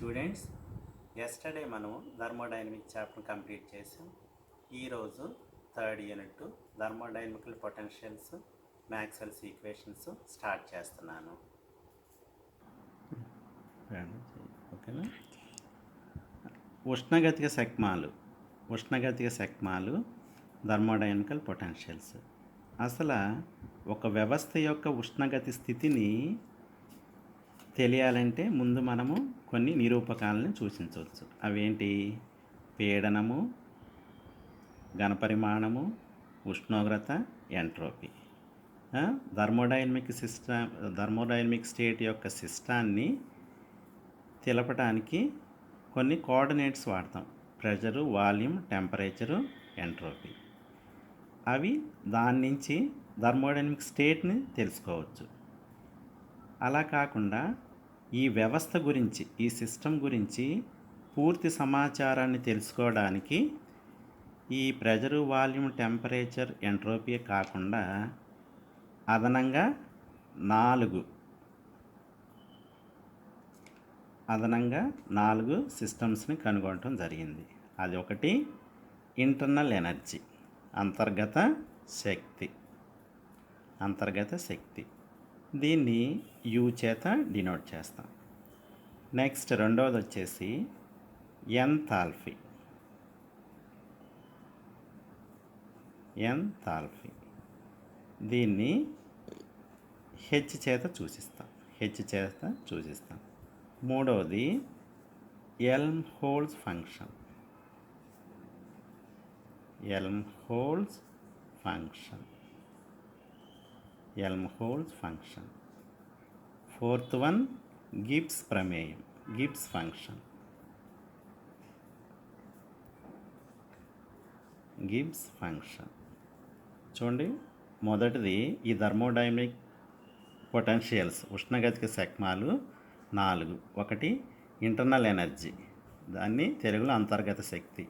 Students, yesterday మనము thermodynamic chapter complete చేసాం. ఈరోజు third unit thermodynamical potentials, Maxwell's equations start చేస్తున్నాను. ఓకేనా? ఉష్ణగతిక శక్మాలు థర్మోడైనమికల్ పొటెన్షియల్స్. అసలు ఒక వ్యవస్థ యొక్క ఉష్ణగతి స్థితిని తెలియాలంటే ముందు మనము కొన్ని నిరూపకాలను సూచించవచ్చు. అవేంటి? పీడనము, ఘనపరిమాణము, ఉష్ణోగ్రత, ఎంట్రోపీ. థర్మోడైనమిక్ స్టేట్ యొక్క సిస్టాన్ని తెలపడానికి కొన్ని కోఆర్డినేట్స్ వాడతాం. Pressure, volume, temperature, entropy. అవి దాని నుంచి థర్మోడైనమిక్ స్టేట్ని తెలుసుకోవచ్చు. అలా కాకుండా ఈ వ్యవస్థ గురించి, ఈ సిస్టమ్ గురించి పూర్తి సమాచారాన్ని తెలుసుకోవడానికి ఈ ప్రెషరు, వాల్యూమ్, టెంపరేచర్, ఎంట్రోపీ కాకుండా అదనంగా నాలుగు సిస్టమ్స్ని కనుగొనటం జరిగింది. అది ఒకటి ఇంటర్నల్ ఎనర్జీ, అంతర్గత శక్తి. దీన్ని యు చేత డినోట్ చేస్తాం. నెక్స్ట్ రెండవది వచ్చేసి ఎంథాల్పీ. దీన్ని హెచ్ చేత సూచిస్తాం. మూడవది ఎల్మ్హోల్ట్జ్ ఫంక్షన్. ఫోర్త్ వన్ గిబ్స్ ప్రమేయం, గిబ్స్ ఫంక్షన్. చూడండి, మొదటిది ఈ థర్మోడైనమిక్ పొటెన్షియల్స్, ఉష్ణగతిక శక్మాలు 4. ఒకటి ఇంటర్నల్ ఎనర్జీ, దాన్ని తెలుగులో అంతర్గత శక్తి.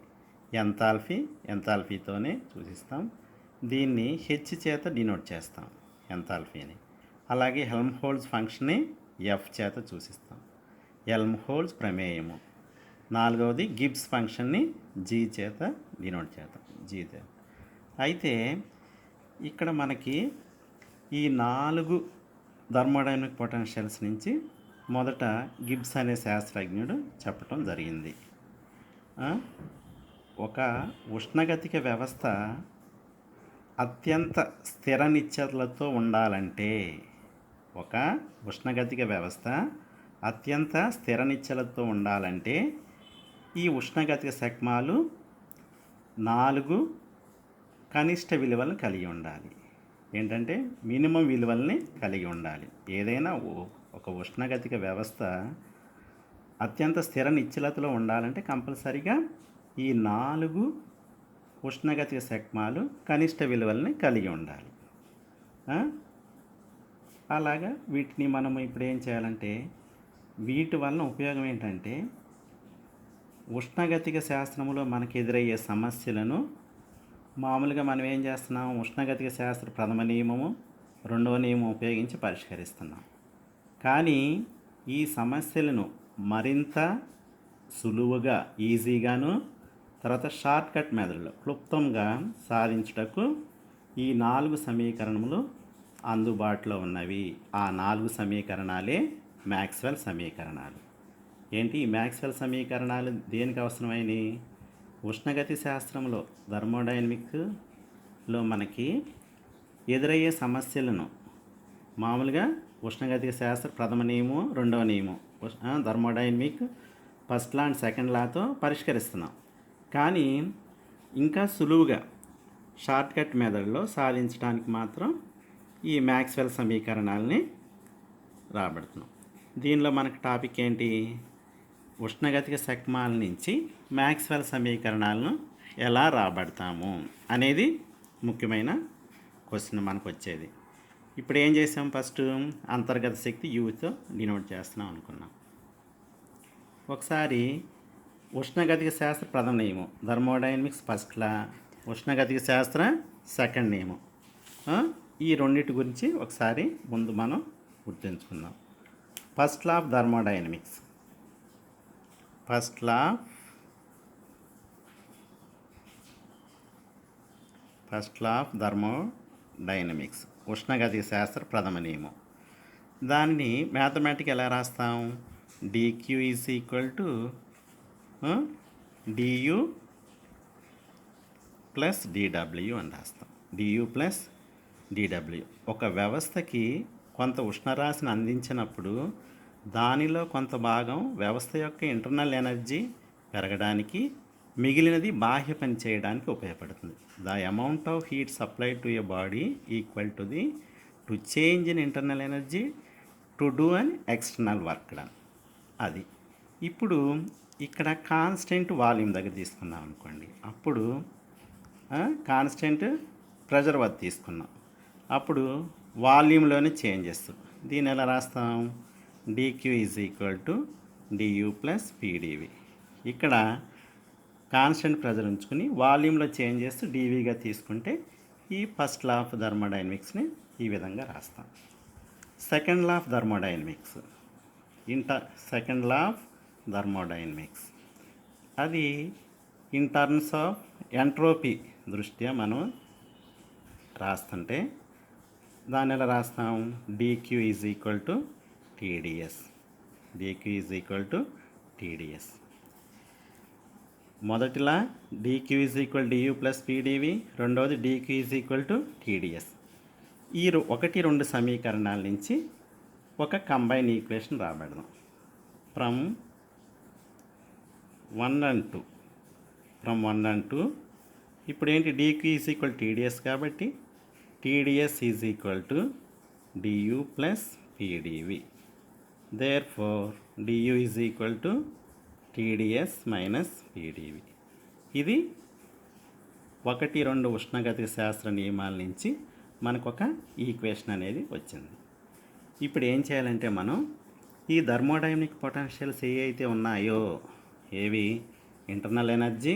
ఎంథాల్పీతోనే సూచిస్తాం. దీన్ని హెచ్ చేత డినోట్ చేస్తాం, ఎంథాల్పీని. అలాగే హెల్మ్హోల్ట్జ్ ఫంక్షన్ని ఎఫ్ చేత సూచిస్తాం, హెల్మ్హోల్ట్జ్ ప్రమేయము. నాలుగవది గిబ్స్ ఫంక్షన్ని జీ చేత డినోట్ చేస్తాం, అయితే ఇక్కడ మనకి ఈ 4 థర్మోడైనమిక్ పొటెన్షియల్స్ నుంచి మొదట గిబ్స్ అనే శాస్త్రజ్ఞుడు చెప్పటం జరిగింది. ఒక ఉష్ణగతిక వ్యవస్థ అత్యంత స్థిర నిశ్చలతతో ఉండాలంటే, ఈ ఉష్ణగతిక శక్మాలు 4 కనిష్ట విలువలను కలిగి ఉండాలి. ఏంటంటే మినిమం విలువల్ని కలిగి ఉండాలి. ఏదైనా ఒక ఉష్ణగతిక వ్యవస్థ అత్యంత స్థిర నిశ్చలతలో ఉండాలంటే కంపల్సరిగా ఈ 4 ఉష్ణగతిక శక్మాలు కనిష్ట విలువల్ని కలిగి ఉండాలి. అలాగా వీటిని మనం ఇప్పుడు ఏం చేయాలంటే, వీటి వలన ఉపయోగం ఏంటంటే, ఉష్ణగతిక శాస్త్రంలో మనకు ఎదురయ్యే సమస్యలను మామూలుగా మనం ఏం చేస్తున్నాం, ఉష్ణగతిక శాస్త్ర ప్రథమ నియమము, రెండవ నియమం ఉపయోగించి పరిష్కరిస్తున్నాం. కానీ ఈ సమస్యలను మరింత సులువుగా, ఈజీగాను, తర్వాత షార్ట్ కట్ మెథడ్లో క్లుప్తంగా సాధించుటకు ఈ 4 సమీకరణములు అందుబాటులో ఉన్నవి. ఆ 4 సమీకరణాలే మ్యాక్స్వెల్ సమీకరణాలు. ఏంటి ఈ మ్యాక్స్వెల్ సమీకరణాలు? దేనికి అవసరమైనవి? ఉష్ణగతి శాస్త్రంలో, థర్మోడైనమిక్లో మనకి ఎదురయ్యే సమస్యలను మామూలుగా ఉష్ణగతిక శాస్త్ర ప్రథమ నియమం, రెండవ నియమం, thermodynamic first law and second లాతో పరిష్కరిస్తున్నాం. కానీ ఇంకా సులువుగా షార్ట్ కట్ మెథడ్లో సాధించడానికి మాత్రం ఈ మ్యాక్స్వెల్ సమీకరణాలని రాబడుతున్నాం. దీనిలో మనకు టాపిక్ ఏంటి? ఉష్ణగతిక శక్మాల నుంచి మ్యాక్స్వెల్ సమీకరణాలను ఎలా రాబడతాము అనేది ముఖ్యమైన క్వశ్చన్ మనకు వచ్చేది. ఇప్పుడు ఏం చేసాం? ఫస్ట్ అంతర్గత శక్తి యూతో డినోట్ చేస్తున్నాం అనుకున్నాం. ఒకసారి ఉష్ణగతిక శాస్త్ర ప్రథమ నియమం, థర్మోడైనమిక్స్ ఫస్ట్ లా, ఉష్ణగతిక శాస్త్ర సెకండ్ నియమం, ఈ రెండింటి గురించి ఒకసారి ముందు మనం గుర్తుంచుకుందాం. First law of thermodynamics. First law of thermodynamics, ఉష్ణగతిక శాస్త్ర ప్రథమ నియమం. దానిని మ్యాథమెటిక్ ఎలా రాస్తాం? dq is equal to du plus dw అని రాస్తాం. du plus dw. ఒక వ్యవస్థకి కొంత ఉష్ణరాశిని అందించినప్పుడు దానిలో కొంత భాగం వ్యవస్థ యొక్క ఇంటర్నల్ ఎనర్జీ పెరగడానికి, మిగిలినది బాహ్య పని చేయడానికి ఉపయోగపడుతుంది. The amount of heat supplied to a body equal to the to change in internal energy to do an external work done. అది ఇప్పుడు ఇక్కడ కాన్స్టెంట్ వాల్యూమ్ దగ్గర తీసుకున్నాం అనుకోండి, అప్పుడు కాన్స్టెంట్ ప్రెజర్ వద్ద తీసుకున్నాం, అప్పుడు వాల్యూమ్లోనే చేంజెస్. దీన్ని ఎలా రాస్తాం? dq is equal to du plus pdv. ఇక్కడ కాన్స్టెంట్ ప్రెజర్ ఉంచుకుని వాల్యూమ్లో చేంజెస్ dvగా తీసుకుంటే ఈ ఫస్ట్ లా ఆఫ్ థర్మోడైనమిక్స్ని ఈ విధంగా రాస్తాం. Second law of thermodynamics, second law of thermodynamics అది ఇన్ టర్మ్స్ ఆఫ్ ఎంట్రోపీ దృష్ట్యా మనం రాస్తుంటే దాన్ని ఎలా రాస్తాం? dq is equal to TdS. dq is equal to TdS. మొదటిలా dq is equal du plus pdv, రెండవది dq is equal to TdS. ఈ 1-2 సమీకరణాల నుంచి ఒక కంబైన్ ఈక్వేషన్ రాబెడదాం. ఫ్రమ్ 1 and 2 ఇప్పుడు ఏంటి? dq ఈజ్ ఈక్వల్ TdS కాబట్టి TdS is equal to du plus pdv. therefore du is equal to TdS minus pdv. ఇది 1-2 ఉష్ణగతిక శాస్త్ర నియమాల నుంచి మనకు ఒక ఈక్వేషన్ అనేది వచ్చింది. ఇప్పుడు ఏం చేయాలంటే మనం ఈ థర్మోడైనమిక్ పొటెన్షియల్స్ ఏ అయితే ఉన్నాయో, ఏవి? Internal energy,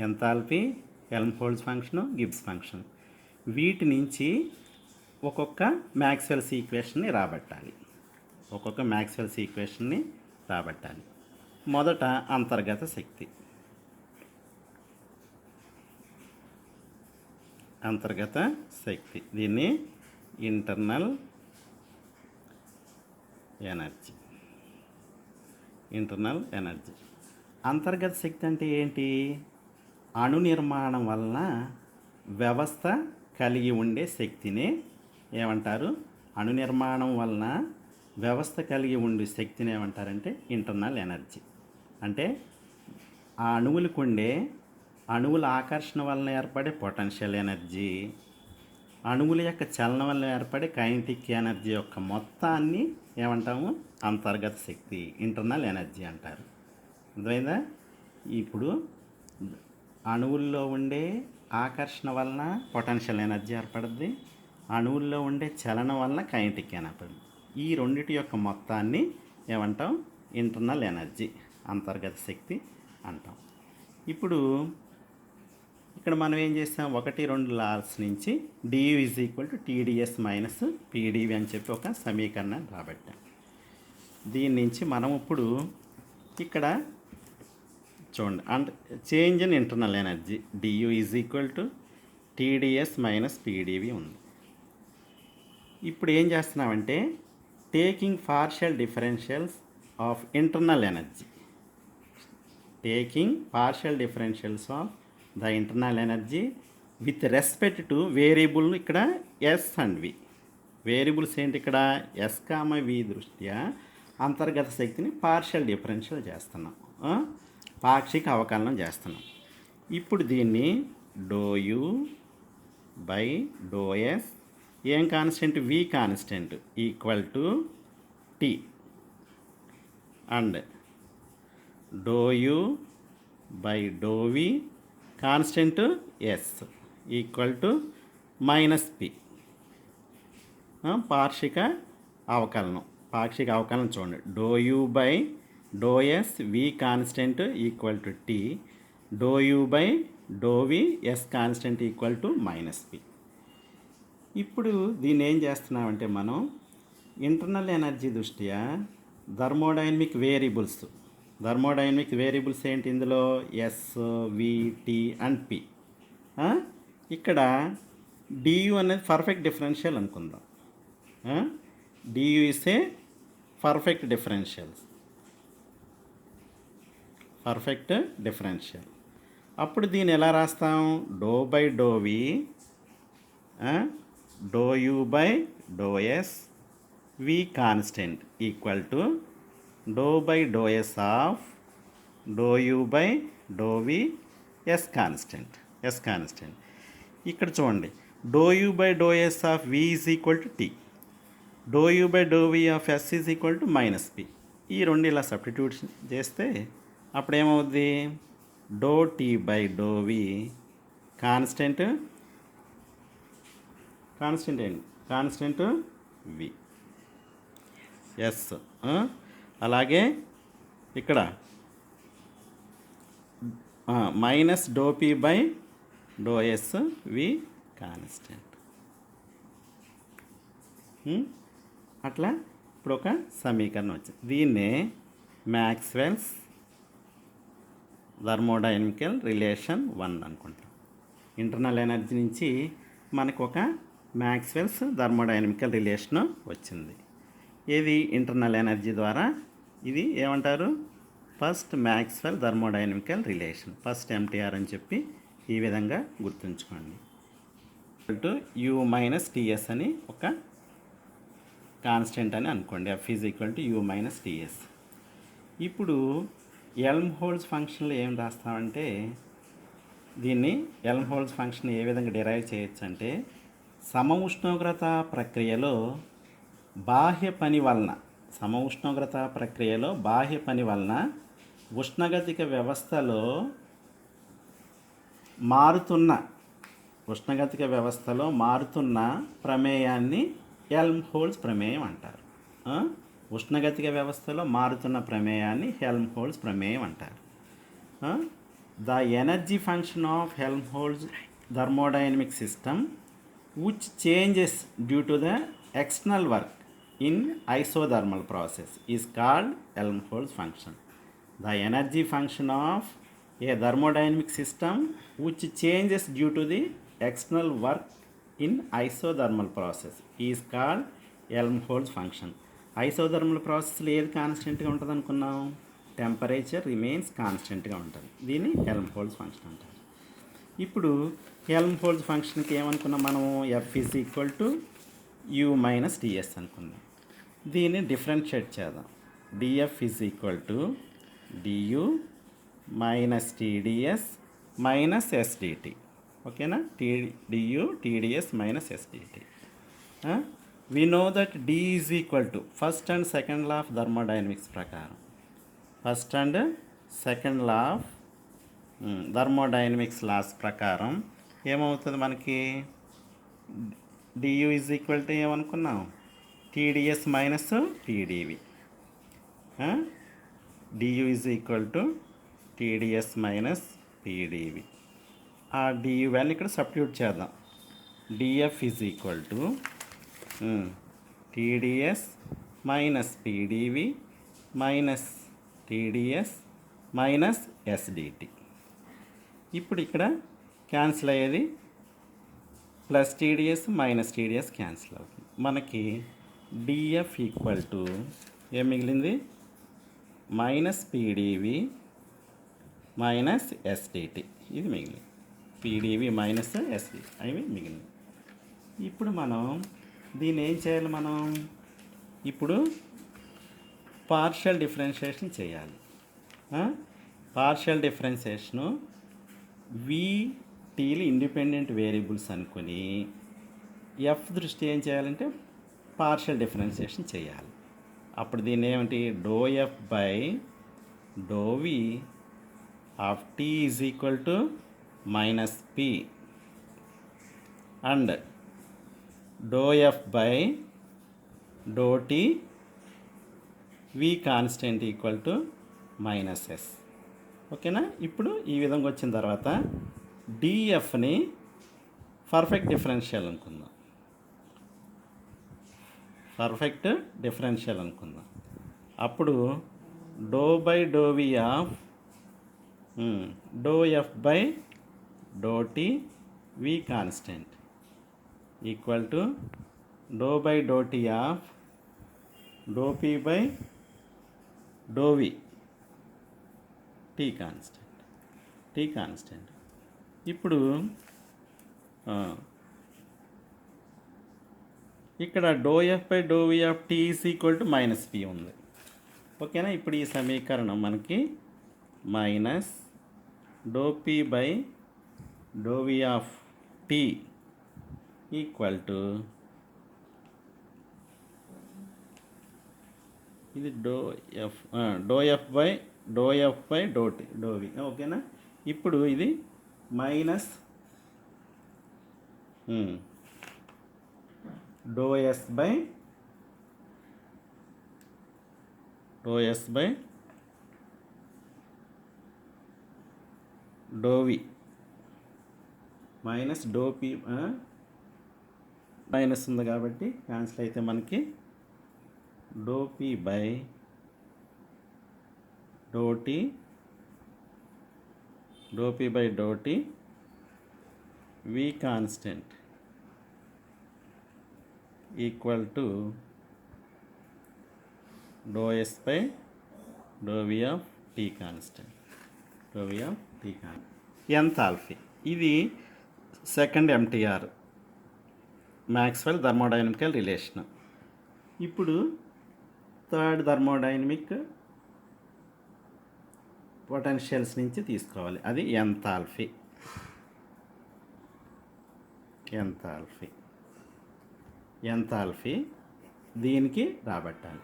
enthalpy, Helmholtz function, Gibbs function, వీటి నుంచి ఒక్కొక్క మ్యాక్స్వెల్స్ ఈక్వేషన్ని రాబట్టాలి. మొదట అంతర్గత శక్తి. దీన్ని ఇంటర్నల్ ఎనర్జీ. అంతర్గత శక్తి అంటే ఏంటి? అణు నిర్మాణం వలన వ్యవస్థ కలిగి ఉండే శక్తినే ఏమంటారు? అణు నిర్మాణం వలన వ్యవస్థ కలిగి ఉండే శక్తిని ఏమంటారంటే ఇంటర్నల్ ఎనర్జీ. అంటే ఆ అణువులకు ఉండే అణువుల ఆకర్షణ వలన ఏర్పడే పొటెన్షియల్ ఎనర్జీ, అణువుల యొక్క చలనం వల్ల ఏర్పడే కైనెటిక్ ఎనర్జీ యొక్క మొత్తాన్ని ఏమంటాము? అంతర్గత శక్తి, ఇంటర్నల్ ఎనర్జీ అంటారు. అర్థమైందా? ఇప్పుడు అణువుల్లో ఉండే ఆకర్షణ వలన పొటెన్షియల్ ఎనర్జీ ఏర్పడుద్ది, అణువుల్లో ఉండే చలనం వలన కైనెటిక్ ఎనర్జీ. ఈ రెండిటి యొక్క మొత్తాన్ని ఏమంటాం? ఇంటర్నల్ ఎనర్జీ, అంతర్గత శక్తి అంటాం. ఇప్పుడు ఇక్కడ మనం ఏం చేస్తాం? 1-2 లాస్ నుంచి du is equal to TdS minus pdv అని చెప్పి ఒక సమీకరణాన్ని రాబట్టాం. దీని నుంచి మనం ఇప్పుడు ఇక్కడ చూడండి, and change in internal energy du is equal to TdS minus pdv ఉంది. ఇప్పుడు ఏం చేస్తున్నామంటే taking partial differentials of internal energy, the internal energy with respect to variable. ఇక్కడ ఎస్ అండ్ వి వేరియబుల్స్ ఏంటి? ఇక్కడ ఎస్ కామ వి దృష్ట్యా అంతర్గత శక్తిని పార్షియల్ డిఫరెన్షియల్ చేస్తున్నాం, పాక్షిక అవకలనం చేస్తున్నాం. ఇప్పుడు దీన్ని డోయు బై డోఎస్, ఏం constant? V constant equal to T, and do U by do V constant S equal to minus P. పాక్షిక అవకలనం చూడండి. Do U by do S V constant equal to T, do U by do V S constant equal to minus P. ఇప్పుడు దీన్ని ఏం చేస్తున్నామంటే మనం internal energy దృష్ట్యా thermodynamic variables thermodynamic variables ఏంటి ఇందులో? S, V, T and P. ఇక్కడ డియు అనేది పర్ఫెక్ట్ డిఫరెన్షియల్ అనుకుందాం. DU is a perfect differential. అప్పుడు దీన్ని ఎలా రాస్తాం? Do by do V, do U by do S, V constant equal to do by do S of do U by do V S constant. ఇక్కడ చూడండి, do U by do S of V is equal to T, do U by do V of S is equal to minus P. ఈ రెండు ఇలా substitute చేస్తే అప్పుడు ఏమవుద్ది? Do T by do V constant V S. అలాగే ఇక్కడ minus do P by do S V constant. అట్లా ఇప్పుడు ఒక సమీకరణం వచ్చింది. దీన్నే మ్యాక్స్వెల్స్ థర్మోడైనమికల్ రిలేషన్ 1 అనుకుంటాం. ఇంటర్నల్ ఎనర్జీ నుంచి మనకు ఒక మ్యాక్స్వెల్స్ థర్మోడైనమికల్ రిలేషన్ వచ్చింది. ఏది? ఇంటర్నల్ ఎనర్జీ ద్వారా. ఇది ఏమంటారు? First Maxwell thermodynamical relation, first MTR అని చెప్పి ఈ విధంగా గుర్తుంచుకోండి. యు మైనస్ టిఎస్ అని ఒక కాన్స్టెంట్ అని అనుకోండి. F is equal to U minus TS. ఇప్పుడు హెల్మ్హోల్ట్జ్ ఫంక్షన్లో ఏం రాస్తామంటే, దీన్ని హెల్మ్హోల్ట్జ్ ఫంక్షన్ ఏ విధంగా డిరైవ్ చేయొచ్చు అంటే, సమ ఉష్ణోగ్రత ప్రక్రియలో బాహ్య పని వలన ఉష్ణగతిక వ్యవస్థలో మారుతున్న ప్రమేయాన్ని హెల్మ్హోల్ట్జ్ ప్రమేయం అంటారు. ఉష్ణగతిక వ్యవస్థలో మారుతున్న ప్రమేయాన్ని హెల్మ్హోల్ట్జ్ ప్రమేయం అంటారు. The energy function of Helmholtz thermodynamic system which changes due to the external work in isothermal process is called Helmholtz function. The energy function of a thermodynamic system which changes due to the external work in isothermal process is called Helmholtz function. Isothermal ప్రాసెస్లో ఏది కాన్స్టెంట్గా ఉంటుంది అనుకున్నాం? Temperature remains కాన్స్టెంట్గా ఉంటుంది. దీన్ని Helmholtz function అంటారు. ఇప్పుడు హెల్మ్హోల్ట్జ్ ఫంక్షన్కి ఏమనుకున్నాం మనము? F is equal to U minus DS అనుకున్నాం. దీన్ని డిఫరెన్షియేట్ చేద్దాం. DF is equal to DU minus TDS minus SDT. ఓకేనా? DU TDS minus SDT. We know that D is equal to first and second law of thermodynamics ప్రకారం, first and second law of thermodynamics laws ప్రకారం ఏమవుతుంది మనకి? DU is equal to ఏమనుకున్నాం? TDS minus TDV. DU is equal to TDS minus PDV. ఆ DU value ఇక్కడ substitute చేద్దాం. DF is equal to TDS minus PDV minus TDS minus SDT. ఇప్పుడు ఇక్కడ cancel అయ్యేది plus TDS minus TDS cancel అవుతుంది. మనకి DF equal to ఏం మిగిలింది? Minus PDV minus SDT. ఇది మిగిలింది. పీడీవి మైనస్ ఎస్డిటి అవి మిగిలింది. ఇప్పుడు మనం దీన్ని ఏం చేయాలి? మనం ఇప్పుడు పార్షియల్ డిఫరెన్షియేషన్ చేయాలి. పార్షియల్ డిఫరెన్షియేషను వీటీలు ఇండిపెండెంట్ వేరియబుల్స్ అనుకొని ఎఫ్ దృష్టి ఏం చేయాలంటే పార్షియల్ డిఫరెన్షియేషన్ చేయాలి. అప్పుడు దీన్ని ఏమిటి? Do F by do V of T is equal to minus P and do F by do T V constant equal to minus S. ఓకేనా? ఇప్పుడు ఈ విధంగా వచ్చిన తర్వాత డిఎఫ్ని పర్ఫెక్ట్ డిఫరెన్షియల్ అనుకుందాం. అప్పుడు do by do V of do F by do T V constant equal to do by do T of do P by do V T constant. ఇప్పుడు ఇక్కడ do F by do V of T is equal to minus P ఉంది. ఓకేనా. ఇప్పుడు ఈ సమీకరణం మనకి minus do P by do V of T equal to ఇది do F by do T do V. ఓకేనా. ఇప్పుడు ఇది minus do S by do V minus do P minus ఉంది కాబట్టి క్యాన్సిల్ అయితే మనకి do P by do T V constant equal to do S by do V of T constant enthalpy. ఇది second MTR Maxwell thermodynamical relation. ఇప్పుడు third thermodynamic potentials నుంచి తీసుకోవాలి. అది enthalpy. దీనికి రాబట్టాలి.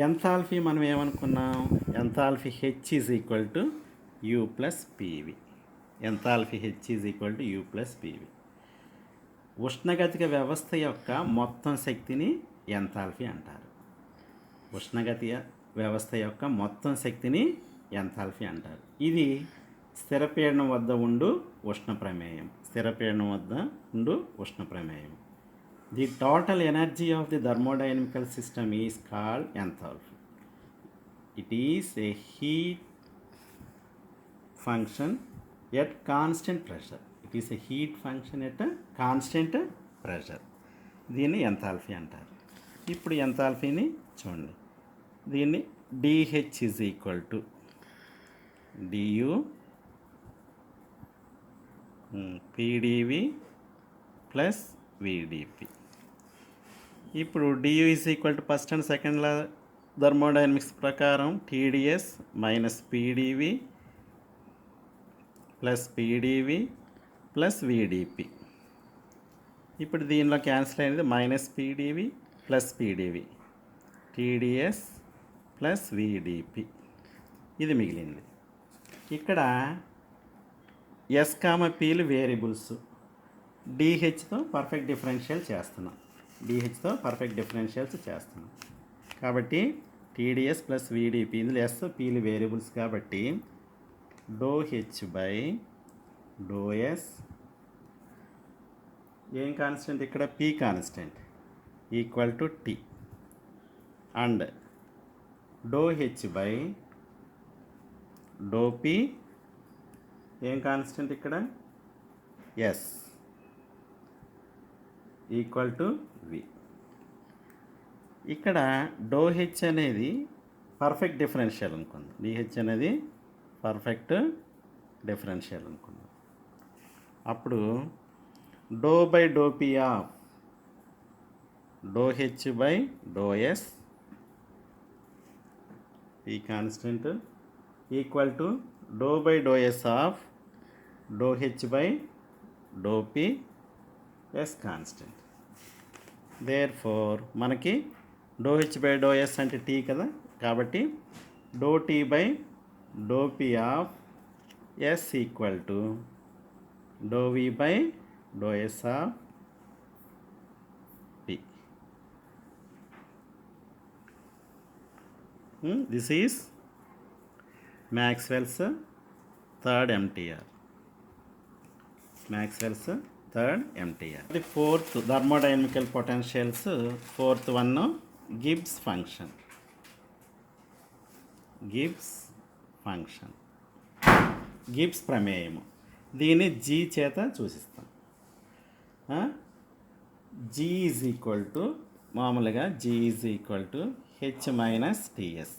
ఎంథాల్పీ మనం ఏమనుకున్నాం, enthalpy H is equal to U plus PV. ఉష్ణగతిక వ్యవస్థ యొక్క మొత్తం శక్తిని ఎంథాల్పీ అంటారు. ఇది స్థిరపీడనం వద్ద ఉండు ఉష్ణ ప్రమేయం. The total energy of the thermodynamical system is called enthalpy. It is a heat function at constant pressure. దీన్ని ఎంథాల్పీ అంటారు. ఇప్పుడు ఎంథాల్పీని చూడండి. దీన్ని DH is equal to DU PdV plus విడిపి. ఇప్పుడు DU is equal to first and second law thermodynamics ప్రకారం TDS minus PdV plus విడిపి. ఇప్పుడు దీనిలో క్యాన్సిల్ అయినది minus PdV plus PDV, TDS plus VDP. ఇది మిగిలింది. ఇక్కడ ఎస్ కామ పీలు వేరియబుల్స్. డిహెచ్తో perfect differential చేస్తున్నాం. కాబట్టి టీడీఎస్ ప్లస్ విడిపి, ఇందులో ఎస్ పీలు వేరియబుల్స్ కాబట్టి do H by do S ఏం కాన్స్టెంట్ ఇక్కడ P constant equal to T and do H by do P ఏం కాన్స్టెంట్ ఇక్కడ ఎస్ ఈక్వల్ టు వి. ఇక్కడ డో హెచ్ అనేది పర్ఫెక్ట్ డిఫరెన్షియల్ అనుకుందాం. డిహెచ్ అనేది పర్ఫెక్ట్ డిఫరెన్షియల్ అనుకుందాం. అప్పుడు do by do P of do H by do S P constant equal to do by do S of do H by do P S constant. Therefore మనకి do H by do S అంటే T కదా, కాబట్టి do T by do P of S equal to do V by do S of P. This is Maxwell's third MTR. The fourth thermodynamical potentials, fourth one Gibbs function. Gibbs function, Gibbs ప్రమేయము. దీన్ని G చేత సూచిస్తాం. G is equal to మామూలుగా G is equal to H minus T S,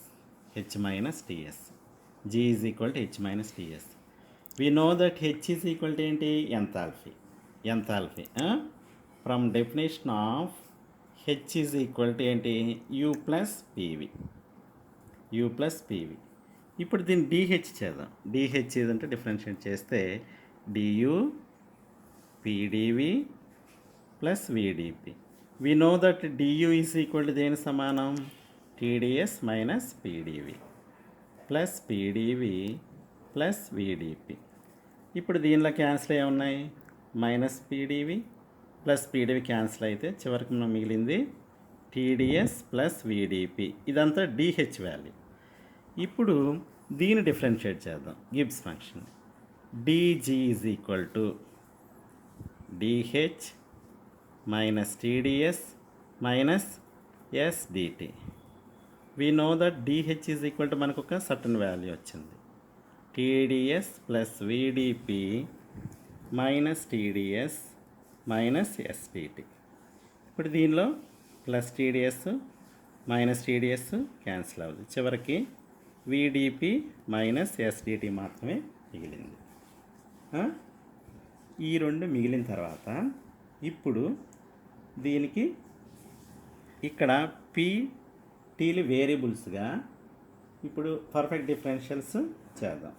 H minus T S, G is equal to H minus T S. We know that H is equal to ఏంటి? Enthalpy. Enthalpy from definition of H is equal to ఏంటి? U plus P V, U plus P V. ఇప్పుడు దీన్ని D H చేద్దాం. D H ఏదంటే differentiate చేస్తే D U PdV plus విడిపి. We know that D U is equal to దేని సమానం? T D S minus PdV plus P D V plus విడిపి. ఇప్పుడు దీనిలో క్యాన్సిల్ అయ్యి ఉన్నాయి, minus PdV plus P D V cancel అయితే చివరికి మనం మిగిలింది టీడీఎస్ ప్లస్ విడిపి. ఇదంతా డిహెచ్ వాల్యూ. ఇప్పుడు దీన్ని డిఫరెన్షియేట్ చేద్దాం. Gibbs function D G is equal to D H minus TDS minus SDT. We know that D H is equal to మనకు ఒక సర్టన్ వాల్యూ వచ్చింది, T D S plus V D P minus TDS minus SDT. ఇప్పుడు దీనిలో plus TDS minus TDS cancel అవుతుంది, చివరికి విడిపి minus SDT మాత్రమే మిగిలింది. ఈ రెండు మిగిలిన తర్వాత ఇప్పుడు దీనికి ఇక్కడ పి టీలు వేరియబుల్స్గా ఇప్పుడు పర్ఫెక్ట్ డిఫరెన్షియల్స్ చేద్దాం,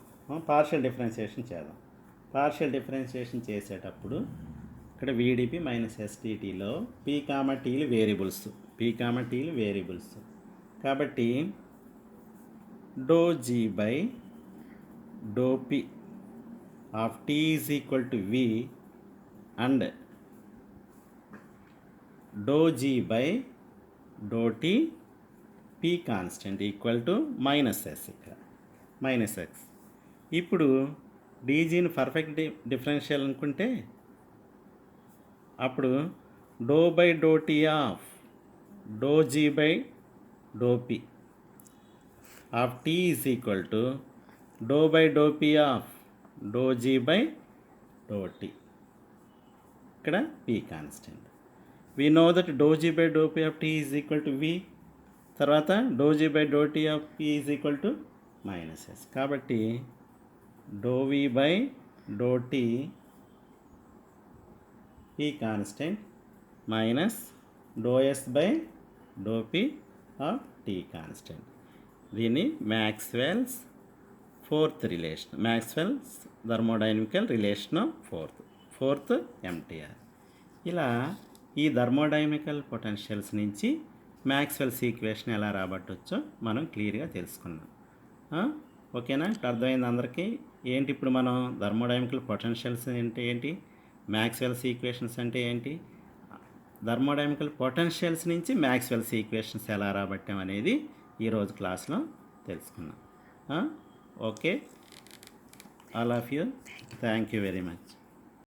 పార్షియల్ డిఫరెన్షియేషన్ చేద్దాం. పార్షియల్ డిఫరెన్షియేషన్ చేసేటప్పుడు ఇక్కడ విడిపి మైనస్ ఎస్డిటిలో పి కామా టీలు వేరియబుల్స్, పి కామా టీలు వేరియబుల్స్ కాబట్టి do G by do P of T is equal to V and do G by do T P constant equal to minus S, ఇక్కడ minus X. ఇప్పుడు డీజీని perfect differential అనుకుంటే అప్పుడు do by do T of do G by do P of T is equal to do by do P of do G by do T, ఇక్కడ P constant. We know that doh G by do P of T is equal to V, తర్వాత doh G by do T of P is equal to minus S. కాబట్టి doh V by do T P constant minus do S by do P of T constant. దీన్ని Maxwell's fourth relation, Maxwell's thermodynamical relation fourth M T R. ఇలా ఈ థర్మోడైనమికల్ potentials నుంచి Maxwell's equation ఎలా రాబట్టవచ్చో మనం క్లియర్గా తెలుసుకున్నాం. ఓకేనా? ఇప్పుడు అర్థమైంది అందరికీ. ఏంటి ఇప్పుడు మనం థర్మోడైనమికల్ పొటెన్షియల్స్ అంటే ఏంటి, మ్యాక్స్వెల్స్ ఈక్వేషన్స్ అంటే ఏంటి, థర్మోడైనమికల్ పొటెన్షియల్స్ నుంచి మ్యాక్స్వెల్స్ ఈక్వేషన్స్ ఎలా రాబట్టాం అనేది ఈరోజు క్లాస్లో తెలుసుకున్నాం. Okay, all of you, thank you very much.